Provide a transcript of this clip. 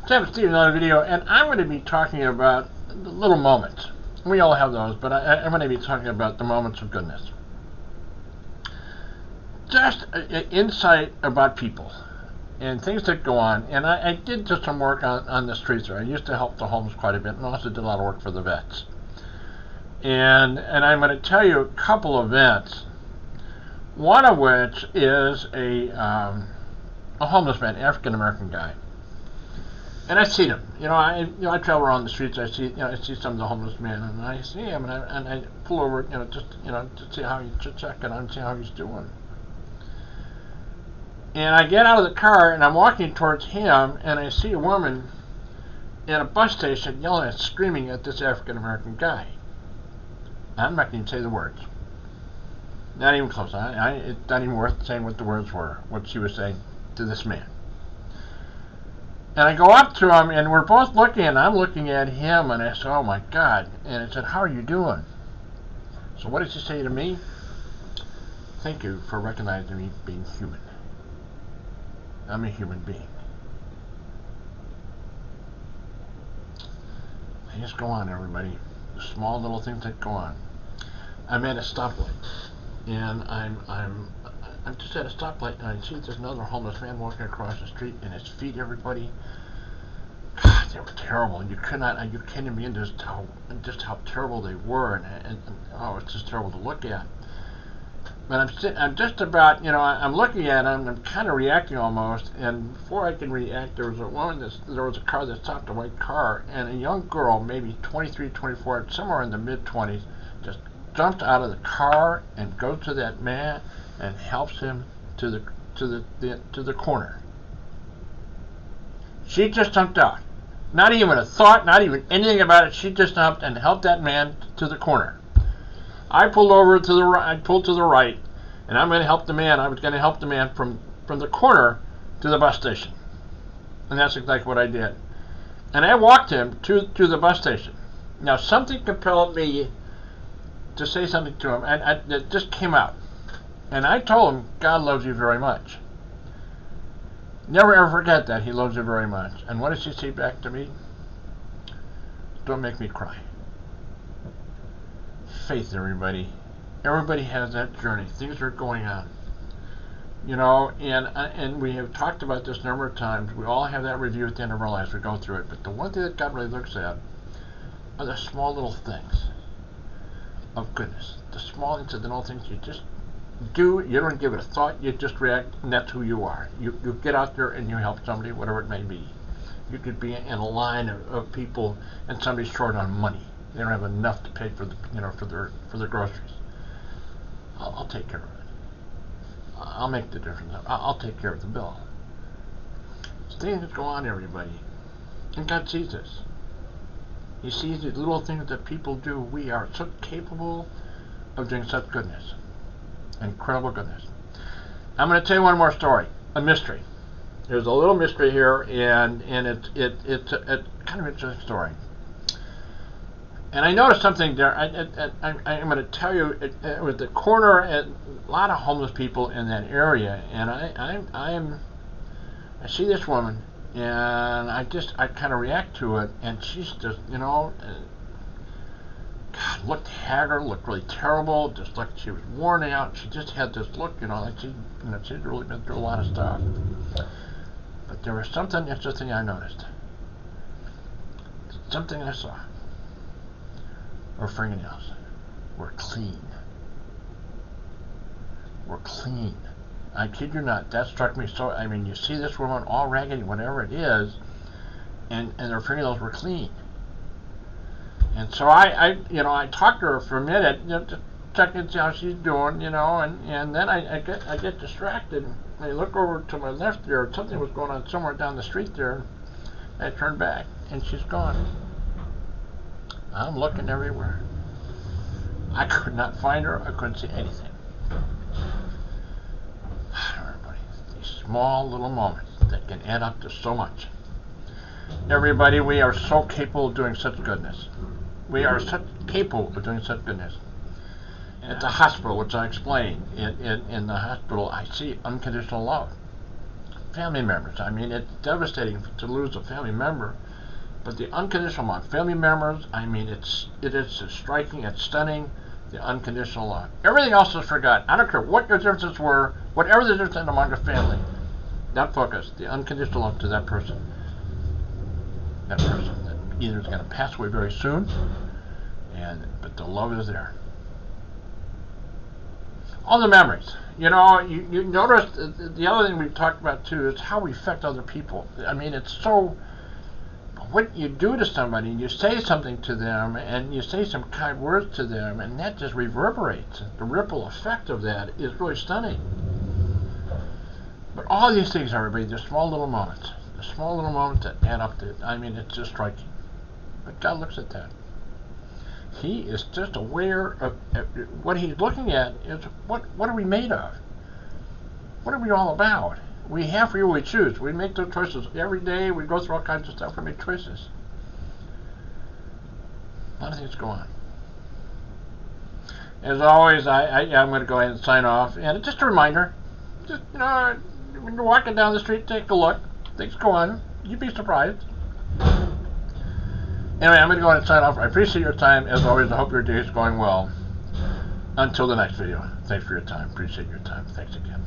Tim, Steve, another video, and I'm going to be talking about the little moments. We all have those, but I'm going to be talking about the moments of goodness. Just insight about people and things that go on. And I did just some work on the streets there. I used to help the homeless quite a bit, and also did a lot of work for the vets. And I'm going to tell you a couple of events. One of which is a homeless man, African American guy. And I see him. I travel around the streets. I see some of the homeless men, and I see him, and I pull over, just to see how to check it out and see how he's doing. And I get out of the car, and I'm walking towards him, and I see a woman at a bus station yelling and screaming at this African American guy. I'm not going to say the words. Not even close. It's not even worth saying what the words were, what she was saying to this man. And I go up to him, and we're both looking, and I'm looking at him, and I said, oh my God. And I said, how are you doing? So what did she say to me? Thank you for recognizing me being human. I'm a human being. Things go on, everybody. The small little things that go on. I'm at a stoplight, and I'm just at a stoplight, and I see there's another homeless man walking across the street, and his feet, everybody, God, they were terrible. You can't even just how terrible they were, and it's just terrible to look at. But I'm just about, I'm looking at him, I'm kind of reacting almost, and before I can react, there was a car that stopped, a white car, and a young girl, maybe 23, 24, somewhere in the mid-20s, just jumped out of the car and goes to that man and helps him to the corner. She just jumped out. Not even a thought, not even anything about it. She just jumped and helped that man to the corner. I pulled over to the right. I pulled to the right, and I'm going to help the man. I was going to help the man from the corner to the bus station, and that's exactly what I did. And I walked him to the bus station. Now something compelled me to say something to him, and it just came out. And I told him, God loves you very much. Never ever forget that. He loves you very much. And what did she say back to me? Don't make me cry. Faith, everybody. Everybody has that journey. Things are going on. And we have talked about this a number of times. We all have that review at the end of our lives. We go through it. But the one thing that God really looks at are the small little things of goodness. The small incidental things you just do. You don't give it a thought. You just react, and that's who you are. You get out there and you help somebody, whatever it may be. You could be in a line of people, and somebody's short on money. They don't have enough to pay for their groceries. I'll take care of it. I'll make the difference. I'll take care of the bill. Things that go on, everybody, and God sees this. He sees these little things that people do. We are so capable of doing such goodness, incredible goodness. I'm going to tell you one more story, a mystery. There's a little mystery here, and it's a kind of interesting story. And I noticed something there. I'm going to tell you, it was the corner, a lot of homeless people in that area, and I see this woman, and I kind of react to it, and she's just, God, looked haggard, looked really terrible, just like she was worn out. She just had this look, like she'd really been through a lot of stuff. But there was something interesting I noticed. Something I saw. Her fingernails were clean. Were clean. I kid you not. That struck me so. I mean, you see this woman all raggedy, whatever it is, and her fingernails were clean. And so I talked to her for a minute, to check and see how she's doing, and then I get distracted. I look over to my left there. Something was going on somewhere down the street there. I turned back, and she's gone. I'm looking everywhere. I could not find her. I couldn't see anything. Everybody, these small little moments that can add up to so much. Everybody, we are so capable of doing such goodness. We are such capable of doing such goodness. At the hospital, which I explained, in the hospital, I see unconditional love. family members. I mean, it's devastating to lose a family member, but the unconditional love, family members, I mean, it is striking, it's stunning. The unconditional love. Everything else is forgotten. I don't care what your differences were, whatever the difference among the family. Not focus. The unconditional love to that person. That person that either is going to pass away very soon, but the love is there. All the memories. You notice the other thing we talked about too is how we affect other people. I mean, it's so. What you do to somebody, you say something to them, and you say some kind words to them, and that just reverberates. The ripple effect of that is really stunning. But all these things, everybody, they're small little moments. The small little moments that add up to, I mean, it's just striking. But God looks at that. He is just aware of what he's looking at is what are we made of? What are we all about? We have free will, we choose. We make those choices every day. We go through all kinds of stuff. We make choices. A lot of things go on. As always, I'm going to go ahead and sign off. And it's just a reminder. Just, when you're walking down the street, take a look. Things go on. You'd be surprised. Anyway, I'm going to go ahead and sign off. I appreciate your time. As always, I hope your day is going well. Until the next video. Thanks for your time. Appreciate your time. Thanks again.